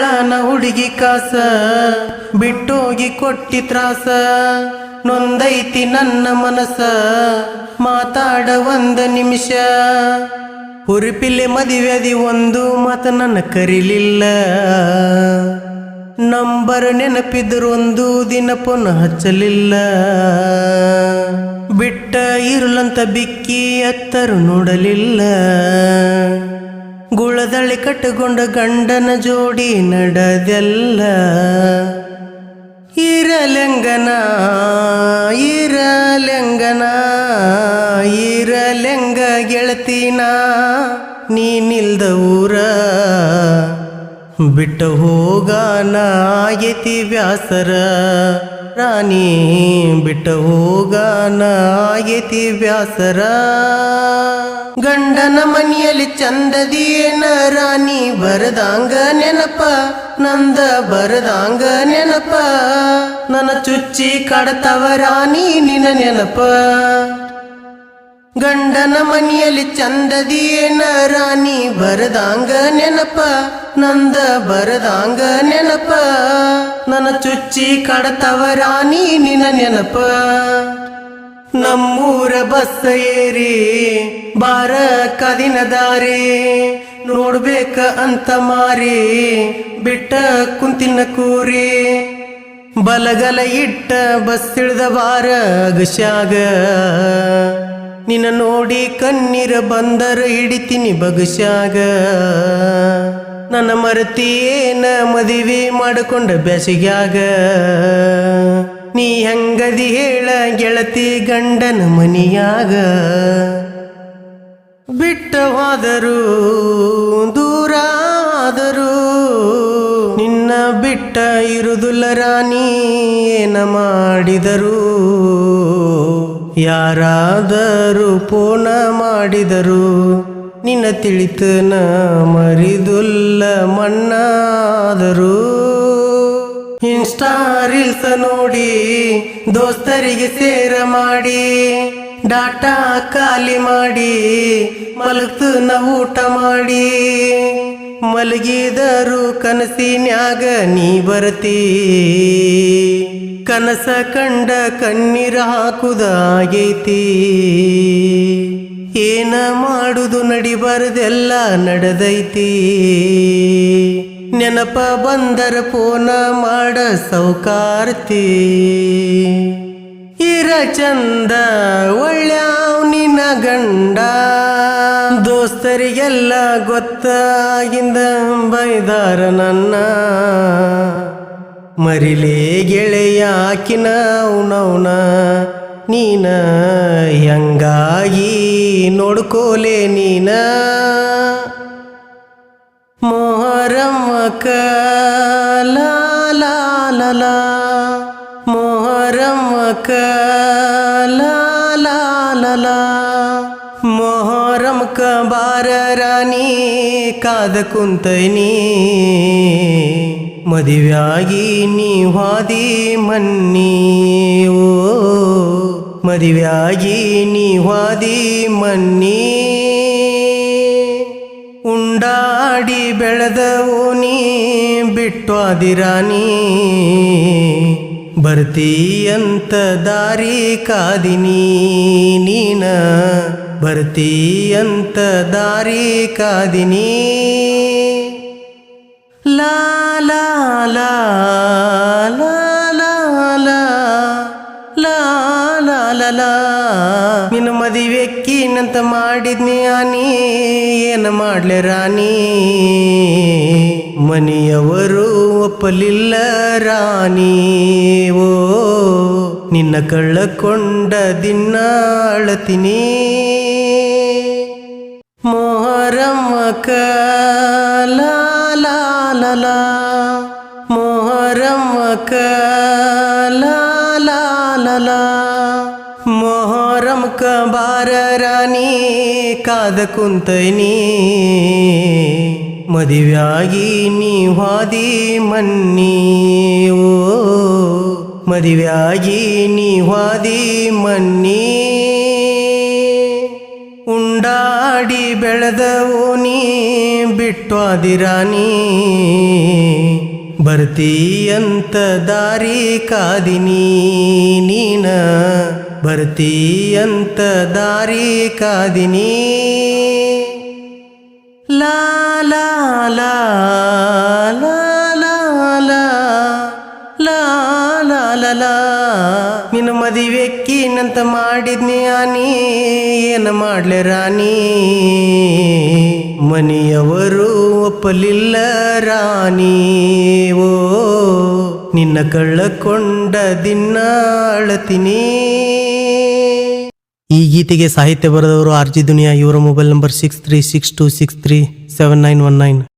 ಕೇಳನ ಹುಡುಗಿ ಕಾಸ ಬಿಟ್ಟೋಗಿ ಕೊಟ್ಟಿ ತ್ರಾಸ ನೊಂದೈತಿ ನನ್ನ ಮನಸ ಮಾತಾಡ ಒಂದ ನಿಮಿಷ ಹುರುಪಿಲೆ ಮದುವೆದಿ ಒಂದು ಮಾತ ನನ್ನ ಕರಿಲಿಲ್ಲ ನಂಬರ್ ನೆನಪಿದ್ರು ಒಂದು ದಿನ ಪುನಃ ಹಚ್ಚಲಿಲ್ಲ ಬಿಟ್ಟ ಇರುಳಂತ ಬಿಕ್ಕಿ ಎತ್ತರು ನೋಡಲಿಲ್ಲ ಗುಳದಳಿ ಕಟ್ಟುಕೊಂಡ ಗಂಡನ ಜೋಡಿ ನಡೆದೆಲ್ಲ ಇರಲೆಂಗನ ಇರಲೆಂಗನ ಇರಲೆಂಗ ಗೆಳತಿನ ನೀನಿಲ್ದ ಊರ ಬಿಟ್ಟ ಹೋಗಾನ ಆಗೇತಿ ಬ್ಯಾಸರ ರಾಣಿ ಬಿಟ್ಟ ಹೋಗಾನ ಆಗೇತಿ ಬ್ಯಾಸರ ಗಂಡನ ಮನೆಯಲ್ಲಿ ಚಂದದಿಯೇನ ರಾಣಿ ಬರದಾಂಗ ನೆನಪ ನಂದ ಬರದಾಂಗ ನೆನಪ ನನ್ನ ಚುಚ್ಚಿ ಕಡತವ ರಾಣಿ ನಿನ ನೆನಪ ಗಂಡನ ಮನೆಯಲ್ಲಿ ಚಂದದಿಯೇನ ರಾಣಿ ಬರದಾಂಗ ನೆನಪ ನಂದ ಬರದಾಂಗ ನೆನಪ ನನ್ನ ಚುಚ್ಚಿ ಕಡತವ ರಾಣಿ ನಿನ ನೆನಪ ನಮ್ಮೂರ ಬಸ್ಸ ಏರಿ ಬಾರ ಕದಿನ ದಾರಿ ನೋಡ್ಬೇಕ ಅಂತ ಮಾರಿ ಬಿಟ್ಟ ಕುಂತಿನ ಕೂರಿ ಬಲಗಲ ಇಟ್ಟ ಬಸ್ ಇಳ್ದ ಬಾರ ಅಗಶ್ಯಾಗ ನಿನ್ನ ನೋಡಿ ಕಣ್ಣೀರ ಬಂದರ ಹಿಡಿತೀನಿ ಬಗಶ್ಯಾಗ ನನ್ನ ಮರತಿಯೇನ ಮದುವೆ ಮಾಡಿಕೊಂಡ ಬ್ಯಾಸಿಗ್ಯಾಗ ನೀ ಹೆಂಗದಿ ಹೇಳ ಗೆಳತಿ ಗಂಡನ ಮನಿಯಾಗ ಬಿಟ್ಟ ಹೋದರು ದೂರಾದರು ನಿನ್ನ ಬಿಟ್ಟ ಇರುದುಲ್ಲ ರಾಣಿ ಏನ ಮಾಡಿದರು ಯಾರಾದರೂ ಫೋನ ಮಾಡಿದರು ನಿನ್ನ ತಿಳಿತನ ಮರಿದುಲ್ಲ ಮಣ್ಣಾದರು ಇನ್ಸ್ಟಾ ರೀಲ್ಸ್ ನೋಡಿ ದೋಸ್ತರಿಗೆ ಸೇರ ಮಾಡಿ ಡಾಟಾ ಖಾಲಿ ಮಾಡಿ ಮಲಗ್ತು ನ ಊಟ ಮಾಡಿ ಮಲಗಿದರು ಕನಸಿನ್ಯಾಗ ನೀ ಬರ್ತೀ ಕನಸ ಕಂಡ ಕಣ್ಣೀರ ಹಾಕುದಾಗೈತಿ ಏನ ಮಾಡುದು ನಡಿಬಾರದೆಲ್ಲ ನಡೆದೈತಿ ನೆನಪ ಬಂದರ ಫೋನ ಮಾಡ ಸೌಕಾರ್ತಿ ಇರ ಚಂದ ಒಳ್ಳ್ಯಾವ್ ನಿನ್ನ ಗಂಡ ದೋಸ್ತರಿಗೆಲ್ಲ ಗೊತ್ತಾಗಿಂದ ಬೈದಾರ ನನ್ನ ಮರಿಲೇ ಗೆಳೆಯ ಆಕಿನ ಅವನವನ ನೀನ ಹೆಂಗಾಗಿ ನೋಡ್ಕೋಲೆ ನೀನ ಮೊಹರಮ್ಮಕ ಲಾ ಲಾ ಲಾ ಲಾ ಮೊಹರಮ್ಮಕ ಲಾ ಲಾ ಲಾ ಲಾ ಮೊಹರಮ್ಮಕ ಬಾರ ರಾಣಿ ಕಾದ ಕುಂತೈನಿ ಮದುವೆಯಾಗಿ ನೀ ಹಾದಿ ಮನ್ನಿ ಓ ಮದುವೆಯಾಗಿ ನೀ ಹಾದಿ ಮನ್ನಿ ಉಂಡಾಡಿ ಬೆಳೆದವು ನೀ ಬಿಟ್ಟು ಆದಿರಾಣಿ ಬರ್ತೀಯಂತ ದಾರಿ ಕಾದಿನಿ ನೀನ ಬರ್ತೀಯಂತ ದಾರಿ ಕಾದಿನಿ ಲಾ ಲಾ ಲಾ ಲಾ ಲಾ ಲಾ ಲಾ ಲಾ ಲಾ ಲಾ ನಿನ್ನ ಮದುವೆಕ್ಕಿನಂತ ಮಾಡಿದ್ನಿ ಆನಿ ಏನ ಮಾಡ್ಲೆ ರಾಣಿ ಮನೆಯವರು ಒಪ್ಪಲಿಲ್ಲ ರಾಣಿ ಓ ನಿನ್ನ ಕಳ್ಳಕೊಂಡ ದಿನ ಅಳತೀನಿ ಮೊಹರಮ್ಮಕ ಲಾ ಲಾ ಲಾ ಲಾ ಮೊಹರಮ್ಮಕ ಲಾ ಲಾ ಲಾ ಲಾ ಮೊಹರಮ್ಮಕ ಬಾರ ರಾಣಿ ಕಾದ ಕುಂತೈನಿ ಮದುವೆಯಾಗಿ ನೀ ಹಾದಿ ಮನ್ನಿ ಓ ಮದುವೆಯಾಗಿ ನೀ ಹಾದಿ ಮನ್ನಿ ಉಂಡಾಡಿ ಬೆಳೆದವು ನೀ ಬಿಟ್ಟು ಆದಿರಾಣಿ ಬರ್ತೀಯಂತ ದಾರಿ ಕಾದಿನಿ ನೀನ, ಬರ್ತೀಯಂತ ದಾರಿ ಕಾದಿನಿ. ಲಾ ಲಾ ಲಾ ಲಾ ಲಾ ಲಾ ಲಾ ಲಾ ಲಾ ಲಾ. ನಿನ್ನ ಮದಿವೆಕ್ಕಿನಂತ ಮಾಡಿದ್ನಿ ಆನಿ, ಏನ ಮಾಡ್ಲೆ ರಾಣಿ, ಮನೆಯವರು ಒಪ್ಪಲಿಲ್ಲ ರಾಣಿ. ಓ ನಿನ್ನ ಕಳ್ಳಕೊಂಡ ದಿನ ಅಳತೀನಿ. ಈ ಗೀತೆಗೆ ಸಾಹಿತ್ಯ ಬರೆದವರು RG ದುನಿಯಾ. ಇವರ ಮೊಬೈಲ್ ನಂಬರ್ 6362637919.